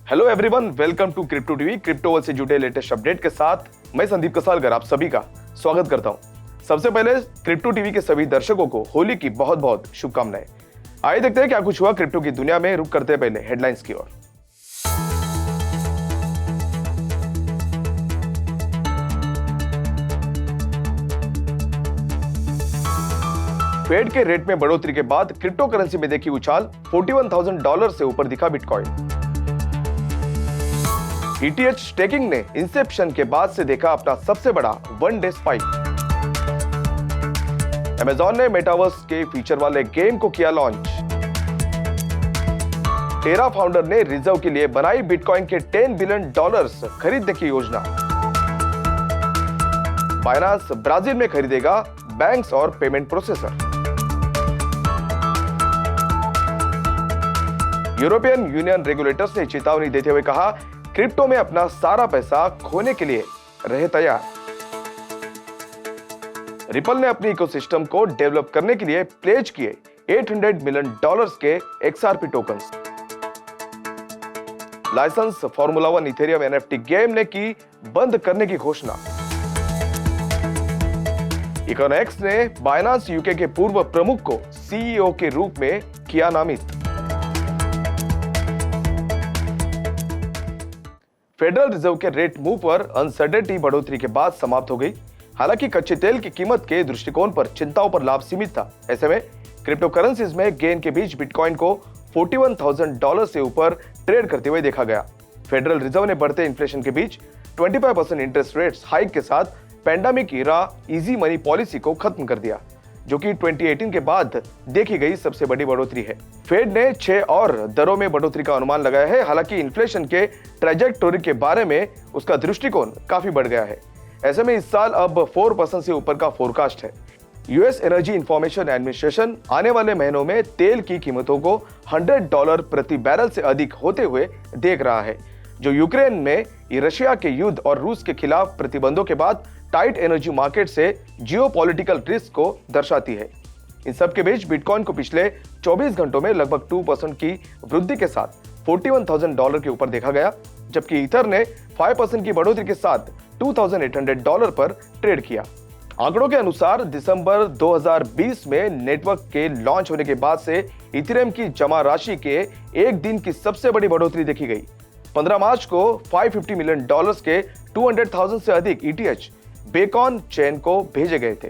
Hello everyone, welcome to Crypto TV. Crypto world से जुड़े latest update के साथ मैं संदीप कसालकर आप सभी का स्वागत करता हूं। सबसे पहले क्रिप्टो टीवी के सभी दर्शकों को होली की बहुत बहुत शुभकामनाएं। आइए देखते हैं क्या कुछ हुआ क्रिप्टो की दुनिया में। रुक करते हैं पहले हेडलाइंस की ओर। फेड के रेट में बढ़ोतरी के बाद क्रिप्टो करेंसी में देखी उछाल, $41,000 से ऊपर दिखा बिटकॉइन। ETH स्टेकिंग ने इंसेप्शन के बाद से देखा अपना सबसे बड़ा वन डे स्पाइक। Amazon ने मेटावर्स के फीचर वाले गेम को किया लॉन्च। टेरा फाउंडर ने रिजर्व के लिए बनाई बिटकॉइन के $10 बिलियन खरीदने की योजना। बाइनांस ब्राजील में खरीदेगा बैंक्स और payment processor. European union regulators ने चेतावनी देते हुए कहा, क्रिप्टो में अपना सारा पैसा खोने के लिए रहे तैयार। रिपल ने अपनी इकोसिस्टम को डेवलप करने के लिए प्लेज किए $800 मिलियन के XRP tokens. Licence Formula 1 Ethereum NFT game ने की बंद करने की घोषणा। इकोनेक्स ने बाइनांस यूके के पूर्व प्रमुख को CEO के रूप में किया नामित। फेडरल रिजर्व के रेट मूव पर अनसर्टेनिटी बढ़ोतरी के बाद समाप्त हो गई। हालांकि कच्चे तेल की कीमत के दृष्टिकोण पर चिंताओं पर लाभ सीमित था। ऐसे में क्रिप्टो करेंसीज में गेन के बीच बिटकॉइन को $41,000 से ऊपर ट्रेड करते हुए देखा गया। फेडरल रिजर्व ने बढ़ते इन्फ्लेशन के बीच 25% इंटरेस्ट रेट्स हाइक के साथ पैंडेमिक इरा इजी मनी पॉलिसी को खत्म कर दिया, जो कि 2018 के बाद देखी गई सबसे बड़ी बढ़ोतरी है। फेड ने 6 और दरों में बढ़ोतरी का अनुमान लगाया है। हालांकि इन्फ्लेशन के ट्रैजेक्टोरी के बारे में उसका दृष्टिकोण काफी बढ़ गया है। ऐसे में इस साल अब 4% से ऊपर का फोरकास्ट है। यूएस एनर्जी इंफॉर्मेशन एडमिनिस्ट्रेशन आने वाले महीनों में तेल की कीमतों को $100 प्रति बैरल से अधिक होते हुए देख रहा है, जो यूक्रेन में रशिया के युद्ध और रूस के खिलाफ प्रतिबंधों के बाद टाइट एनर्जी मार्केट से जियोपॉलिटिकल रिस्क को दर्शाती है। इन सब के बीच बिटकॉइन को पिछले 24 घंटों में लगभग 2% की वृद्धि के साथ $41,000 के ऊपर देखा गया, जबकि ईथर ने 5% की बढ़ोतरी के साथ $2,800 पर ट्रेड किया। आंकड़ों के अनुसार दिसंबर 2020 में नेटवर्क के लॉन्च होने के बाद से इथेरियम की जमा राशि के एक दिन की सबसे बड़ी बढ़ोतरी देखी गई। 15 मार्च को $550 मिलियन के 200,000 से अधिक ETH बेकॉन चेन को भेजे गए थे,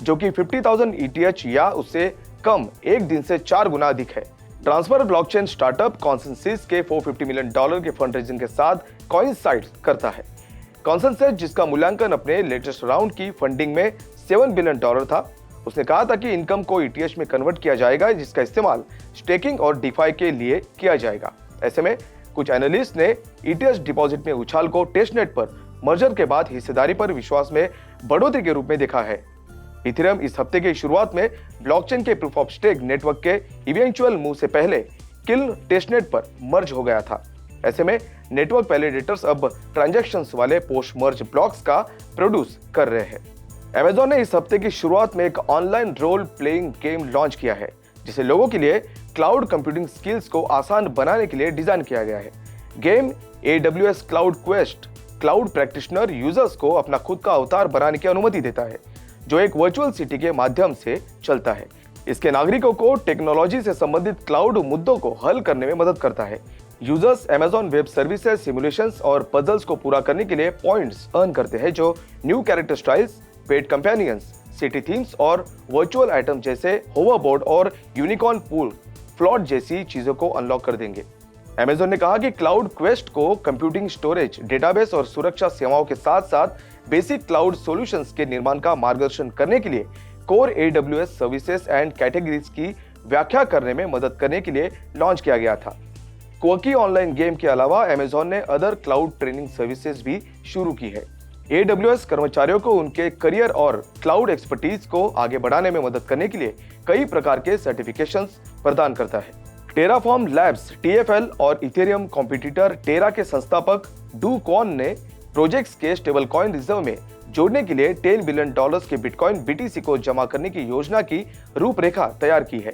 जो कि 50,000 ETH या उससे कम एक दिन से 4 गुना अधिक है। ट्रांसफर ब्लॉकचेन स्टार्टअप कॉन्सेंसस के $450 मिलियन के फंड रेजिंग के साथ कोइंसाइड करता है। कॉन्सेंसस, जिसका मूल्यांकन अपने लेटेस्ट राउंड की फंडिंग में $7 बिलियन था, उसने कहा था कि इनकम को ETH में कन्वर्ट किया जाएगा, जिसका इस्तेमाल स्टेकिंग और डिफाई के लिए किया जाएगा। ऐसे में कुछ एनालिस्ट ने ETH डिपॉजिट में उछाल को टेस्टनेट पर मर्जर के बाद हिस्सेदारी पर विश्वास में बढ़ोतरी के रूप में देखा है। इथेरियम इस हफ्ते की शुरुआत में ब्लॉकचेन के प्रूफ ऑफ स्टेक नेटवर्क के इवेंचुअल मूव से पहले किल टेस्टनेट पर मर्ज हो गया था। ऐसे में नेटवर्क वैलिडेटर्स अब ट्रांजैक्शंस वाले पोस्ट मर्ज ब्लॉक्स का प्रोड्यूस कर रहे हैं। Amazon ने इस हफ्ते की शुरुआत में एक online role playing game launch किया है, जिसे लोगों के लिए क्लाउड कंप्यूटिंग स्किल्स को आसान बनाने के लिए डिजाइन किया गया है। Game AWS cloud quest cloud practitioner users को अपना खुद का अवतार बनाने की अनुमति देता है, जो एक वर्चुअल सिटी के माध्यम से चलता है। इसके नागरिकों को टेक्नोलॉजी से संबंधित क्लाउड मुद्दों को हल करने में मदद करता है। Users Amazon web services, simulations और पजल्स को पूरा करने के लिए पॉइंट्स अर्न करते हैं, जो न्यू कैरेक्टर स्टाइल्स, पेट कंपेनियंस, सिटी थीम्स और वर्चुअल आइटम जैसे होवरबोर्ड और यूनिकॉर्न पूल फ्लॉट जैसी चीजों को अनलॉक कर देंगे। Amazon ने कहा कि क्लाउड क्वेस्ट को कंप्यूटिंग, स्टोरेज, डेटाबेस और सुरक्षा सेवाओं के साथ साथ बेसिक क्लाउड सॉल्यूशंस के निर्माण का मार्गदर्शन करने के लिए core AWS services and categories की व्याख्या करने में मदद करने के लिए लॉन्च किया गया था। क्वर्की ऑनलाइन गेम के अलावा Amazon ने अदर क्लाउड ट्रेनिंग सर्विसेज भी शुरू की है। AWS कर्मचारियों को उनके करियर और क्लाउड एक्सपर्टीज को आगे बढ़ाने में मदद करने के लिए कई प्रकार के सर्टिफिकेशंस प्रदान करता है। टेराफॉर्म लैब्स TFL और इथेरियम कॉम्पिटिटर टेरा के संस्थापक डू क्वान ने प्रोजेक्ट्स के स्टेबल कॉइन रिजर्व में जोड़ने के लिए $10 बिलियन के बिटकॉइन BTC को जमा करने की योजना की रूपरेखा तैयार की है।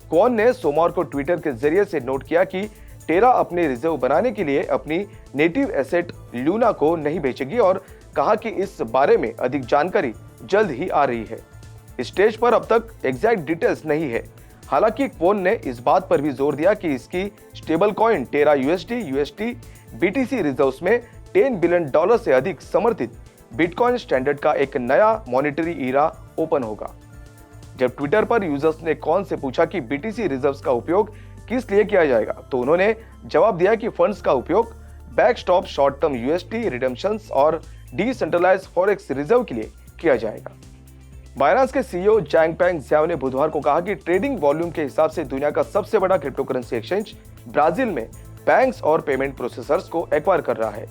क्वान ने सोमवार को ट्विटर के जरिए से नोट किया कि टेरा अपने रिजर्व बनाने के लिए अपनी नेटिव एसेट लूना को नहीं बेचेगी और कहा कि इस बारे में अधिक जानकारी जल्द ही आ रही है। इस स्टेज पर अब तक एग्जैक्ट डिटेल्स नहीं है। हालांकि क्वोन ने इस बात पर भी जोर दिया कि इसकी स्टेबल कॉइन टेरा यूएसटी बीटीसी रिजर्व्स में $10 बिलियन से अधिक समर्थित बिटकॉइन स्टैंडर्ड का एक नया मॉनेटरी ईरा ओपन होगा। जब ट्विटर पर यूजर्स ने कौन से पूछा कि बीटीसी रिजर्व्स का उपयोग किस लिए किया जाएगा, तो उन्होंने जवाब दिया कि फंड्स का उपयोग बैकस्टॉप शॉर्ट टर्म यूएसटी रिडेम्पशंस और डिसेंट्रलाइज्ड फॉरेक्स रिजर्व के लिए किया जाएगा। बाइनेंस के सीईओ चैंगपेंग ज़ियाओ ने बुधवार को कहा कि ट्रेडिंग वॉल्यूम के हिसाब से दुनिया का सबसे बड़ा क्रिप्टोकरेंसी एक्सचेंज ब्राजील में बैंक्स और पेमेंट प्रोसेसर्स को एक्वायर कर रहा है।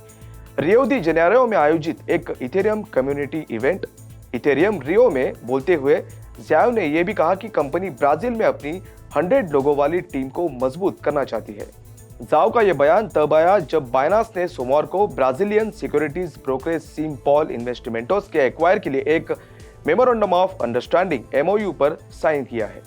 रियो दी जेनेरो में आयोजित एक इथेरियम कम्युनिटी इवेंट इथेरियम रियो में बोलते हुए ज़ियाओ ने यह भी कहा कि कंपनी ब्राजील में अपनी 100 लोगों वाली टीम को मजबूत करना चाहती है। ज़ियाओ का यह बयान तब आया जब बाइनेंस ने सोमवार को ब्राजीलियन सिक्योरिटीज ब्रोकरेज सिम्पॉल इन्वेस्टमेंटोस के एक्वायर के लिए एक मेमोरेंडम ऑफ अंडरस्टैंडिंग एमओयू पर साइन किया है।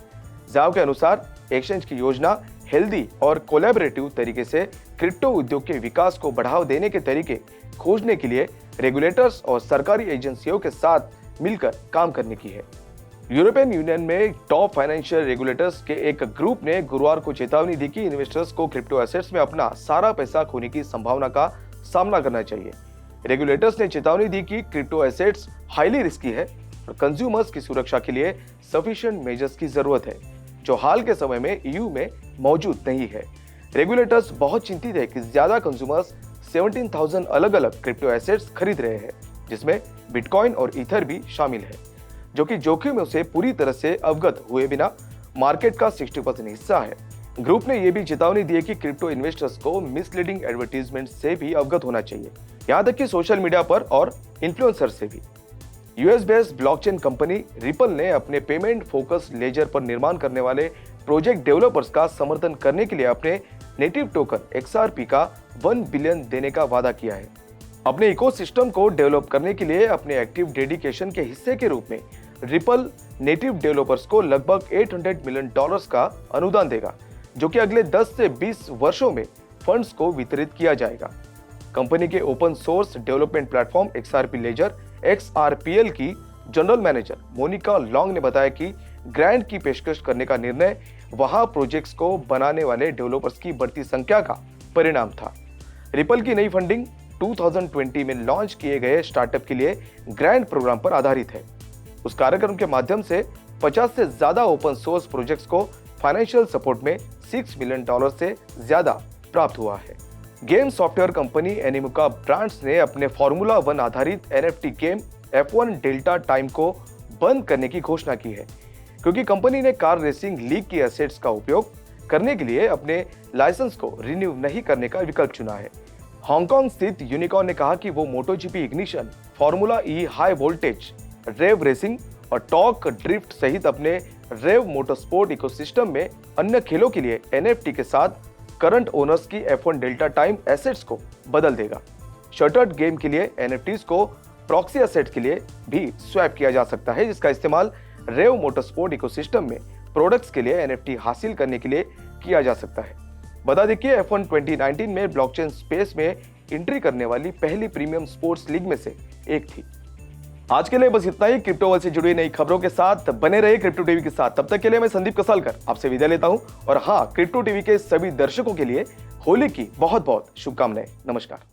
ज़ियाओ के अनुसार एक्सचेंज की योजना हेल्दी और कोलैबोरेटिव तरीके से क्रिप्टो उद्योग के विकास को बढ़ावा देने के तरीके खोजने के लिए रेगुलेटर्स और सरकारी एजेंसियों के साथ मिलकर काम करने की है। यूरोपियन यूनियन में टॉप फाइनेंशियल रेगुलेटर्स के एक ग्रुप ने गुरुवार को चेतावनी दी कि इन्वेस्टर्स को क्रिप्टो एसेट्स में अपना सारा पैसा खोने की संभावना का सामना करना चाहिए। रेगुलेटर्स ने चेतावनी दी कि क्रिप्टो एसेट्स हाईली रिस्की है और कंज्यूमर्स की सुरक्षा के लिए सफिशिएंट मेजर्स की जरूरत है, जो हाल के समय में ईयू में मौजूद नहीं है। रेगुलेटर्स बहुत चिंतित है कि ज्यादा कंज्यूमर्स 17,000 अलग अलग क्रिप्टो एसेट्स खरीद रहे हैं, जिसमें बिटकॉइन और ईथर भी शामिल है, जो कि जोखिम से पूरी तरह से अवगत हुए बिना मार्केट का 60% हिस्सा है। ग्रुप ने यह भी चेतावनी दी है कि क्रिप्टो इन्वेस्टर्स को मिसलीडिंग एडवर्टीजमेंट से भी अवगत होना चाहिए, यहाँ तक कि सोशल मीडिया पर और इन्फ्लुएंसर से भी। US based blockchain company ripple ने अपने पेमेंट फोकस लेजर पर निर्माण करने वाले प्रोजेक्ट डेवलपर्स का समर्थन करने के लिए अपने नेटिव टोकन XRP का 1 बिलियन देने का वादा किया है। अपने इकोसिस्टम को डेवलप करने के लिए अपने एक्टिव डेडिकेशन के हिस्से के रूप में रिपल नेटिव डेवलपर्स को लगभग $800 मिलियन का अनुदान देगा, जो कि अगले 10 से 20 वर्षों में फंड्स को वितरित किया जाएगा। कंपनी के open source development platform XRP ledger XRPL की जनरल मैनेजर मोनिका लॉन्ग ने बताया कि ग्रांट की पेशकश करने का निर्णय वहां प्रोजेक्ट्स को बनाने वाले डेवलपर्स की बढ़ती संख्या का परिणाम था। रिपल की नई फंडिंग 2020 में लॉन्च किए गए स्टार्टअप के लिए ग्रांट प्रोग्राम पर आधारित है। उस कार्यक्रम के माध्यम से 50 से ज्यादा ओपन सोर्स प्रोजेक्ट्स को फाइनेंशियल सपोर्ट में $6 मिलियन से ज्यादा प्राप्त हुआ है। गेम सॉफ्टवेयर कंपनी एनिमुका ब्रांड्स ने अपने फॉर्मूला 1 आधारित NFT game F1 delta time को बंद करने की घोषणा की है, क्योंकि कंपनी ने कार रेसिंग लीग की एसेट्स का उपयोग करने के लिए अपने लाइसेंस को रिन्यू नहीं करने का विकल्प चुना है। हांगकांग स्थित यूनिकॉर्न ने कहा कि वो मोटोजीपी इग्निशन, फॉर्मूला ई हाई वोल्टेज, रेव रेसिंग और टॉक ड्रिफ्ट सहित अपने रेव मोटरस्पोर्ट इकोसिस्टम में अन्य खेलों के लिए NFT के साथ करंट ओनर्स की F1 डेल्टा टाइम एसेट्स को बदल देगा। शटर्ड गेम के लिए NFTs को प्रॉक्सी एसेट्स के लिए भी स्वैप किया जा सकता है, जिसका इस्तेमाल रेव मोटरस्पोर्ट इकोसिस्टम में प्रोडक्ट्स के लिए NFT हासिल करने के लिए किया जा सकता है। बता दें कि F1 2019 में ब्लॉकचेन स्पेस में एंट्री करने वाली पहली प्रीमियम स्पोर्ट्स लीग में से एक थी। आज के लिए बस इतना ही। क्रिप्टो वर्ल्ड से जुड़ी नई खबरों के साथ बने रहे क्रिप्टो टीवी के साथ। तब तक के लिए मैं संदीप कसालकर आपसे विदा लेता हूं और हाँ, क्रिप्टो टीवी के सभी दर्शकों के लिए होली की बहुत बहुत शुभकामनाएं। नमस्कार।